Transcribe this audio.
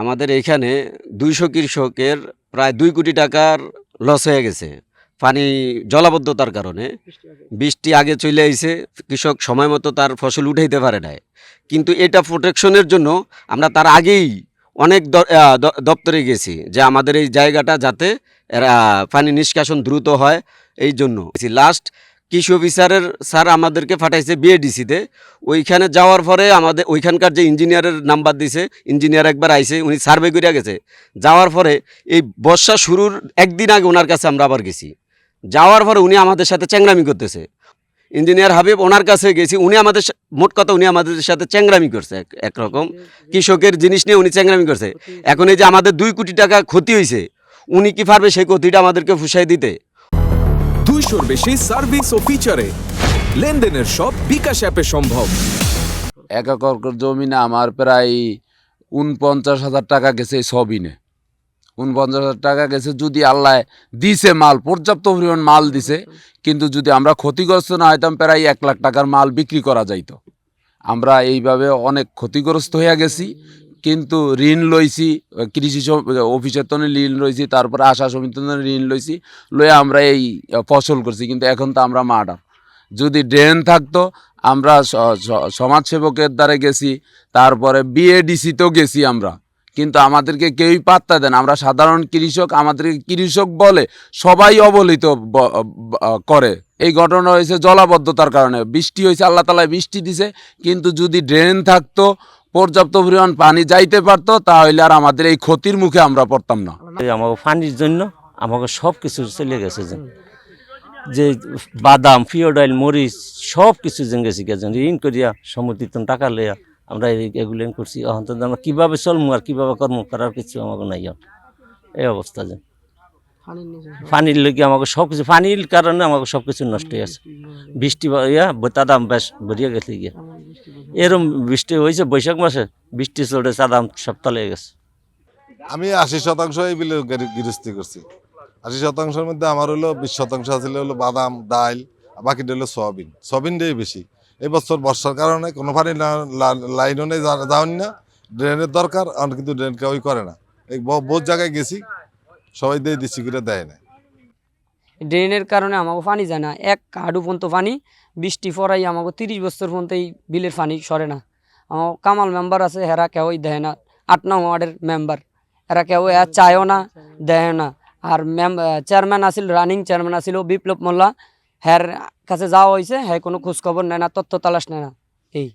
আমাদের এখানে 200 কৃষকের প্রায় 2 কোটি টাকার লস হয়ে গেছে পানি জলাবদ্ধতার কারণে। বৃষ্টি আগে চলে আইছে, কৃষক সময় মতো তার ফসল উঠাইতে পারে নাই। কিন্তু এটা প্রোটেকশনের জন্য আমরা তার আগেই অনেক দপ্তরে গেছি যে আমাদের এই জায়গাটা যাতে পানি নিষ্কাশন দ্রুত হয়, এই জন্য লাস্ট কৃষি অফিসারের স্যার আমাদেরকে পাঠাইছে বিএডিসিতে। ওইখানে যাওয়ার পরে আমাদের ওইখানকার যে ইঞ্জিনিয়ারের নাম্বার দিছে, ইঞ্জিনিয়ার একবার আইছে, উনি সার্ভে করে গেছে। যাওয়ার পরে এই বর্ষা শুরুর একদিন আগে ওনার কাছে আমরা আবার গেছি। যাওয়ার পরে উনি আমাদের সাথে চ্যাংরামি করতেছে। ইঞ্জিনিয়ার হাবিব ওনার কাছে গেছি, উনি আমাদের মোট কথা উনি আমাদের সাথে চ্যাংরামি করছে। একরকম কৃষকের জিনিস নিয়ে উনি চ্যাংরামি করছে। এখন এই যে আমাদের 2 কোটি টাকা ক্ষতি হয়েছে, উনি কি পারবে সেই ক্ষতিটা আমাদেরকে ফুসাই দিতে? 200-র বেশি সার্ভিস ও ফিচারে লেনদেনের সব বিকাশ অ্যাপে সম্ভব। 1 একর জমিনে আমার প্রায় 49,000 টাকা গেছে সবিনে। 49,000 টাকা গেছে। যদি আল্লাহ দিছে মাল, পর্যাপ্ত পরিমাণ মাল দিছে, কিন্তু যদি আমরা ক্ষতিগ্রস্ত না হইতাম প্রায় 1 লাখ টাকার মাল বিক্রি করা যাইত। আমরা এইভাবে অনেক ক্ষতিগ্রস্ত হয়ে গেছি। কিন্তু ঋণ লইছি, কৃষি অফিসের তো ঋণ লইছি, তারপরে আশা সমিতির ঋণ লইছি, লয়ে আমরা এই ফসল করছি। কিন্তু এখন তো আমরা মার্ডার। যদি ড্রেন থাকতো, আমরা সমাজসেবকের দ্বারা গেছি, তারপরে বিএডিসিতেও গেছি আমরা, কিন্তু আমাদেরকে কেউই পাত্তা দেন। আমরা সাধারণ কৃষক, আমাদেরকে কৃষক বলে সবাই অবহেলিত করে। এই ঘটনা হয়েছে জলাবদ্ধতার কারণে। বৃষ্টি হয়েছে, আল্লাহ তাআলা বৃষ্টি দিছে, কিন্তু যদি ড্রেন থাকতো, পর্যাপ্ত পরিমাণ পানি যাইতে পারতো, তাহলে আর আমাদের এই ক্ষতির মুখে আমরা পড়তাম না। আমাকে পানির জন্য আমাকে সব কিছু চলে গেছে, যে বাদাম, ফিওডাইল, মরিচ সব কিছু গেছি ঋণ করিয়া সমর্থিত টাকা লইয়া আমরা এগুলো করছি। এখন তো আমরা কীভাবে চলবো আর কীভাবে কর্ম করার কিছু আমাকে নাই। এই অবস্থা যে পানির লেগে আমাকে সব কিছু, পানির কারণে আমাকে সব কিছু নষ্ট হয়ে আছে। বৃষ্টি দাম বেশ ভরিয়া গেছে গিয়া। এরম বৃষ্টি হয়েছে বৈশাখ মাসে, বৃষ্টি চলে চাদাম সব তলে গেছে। আমি 80% এই বিলে গৃহস্থী করছি। 80%-এর মধ্যে আমার হলো 20% আছিল হলো বাদাম, ডাল, বাকিটা হলো সয়াবিনটাই বেশি। এই বছর বর্ষার কারণে কোনো পানি লাইনও নেই, যাওয়ানি না, ড্রেনের দরকার, কিন্তু ড্রেন কেউই করে না। এই বহুত জায়গায় গেছি, সবাই দিয়ে দিচ্ছি করে দেয় না। ড্রেনের কারণে আমাকে পানি যায় না, 1 হাঁটু পর্যন্ত পানি। বৃষ্টি পড়াই আমাকে 30 বছর পর্যন্ত এই বিলের পানি সরে না। আমার কামাল মেম্বার আছে, হেরা কেউই দেয় না। 8 নং ওয়ার্ডের মেম্বার, এরা কেউ চায়ও না, দেয় না। আর চেয়ারম্যান আছিল, রানিং চেয়ারম্যান আছিল বিপ্লব মোল্লা, হ্যার কাছে যাওয়া হয়েছে, হ্যাঁ কোনো খোঁজখবর নেয় না, তথ্য তালাশ নেয় না। এই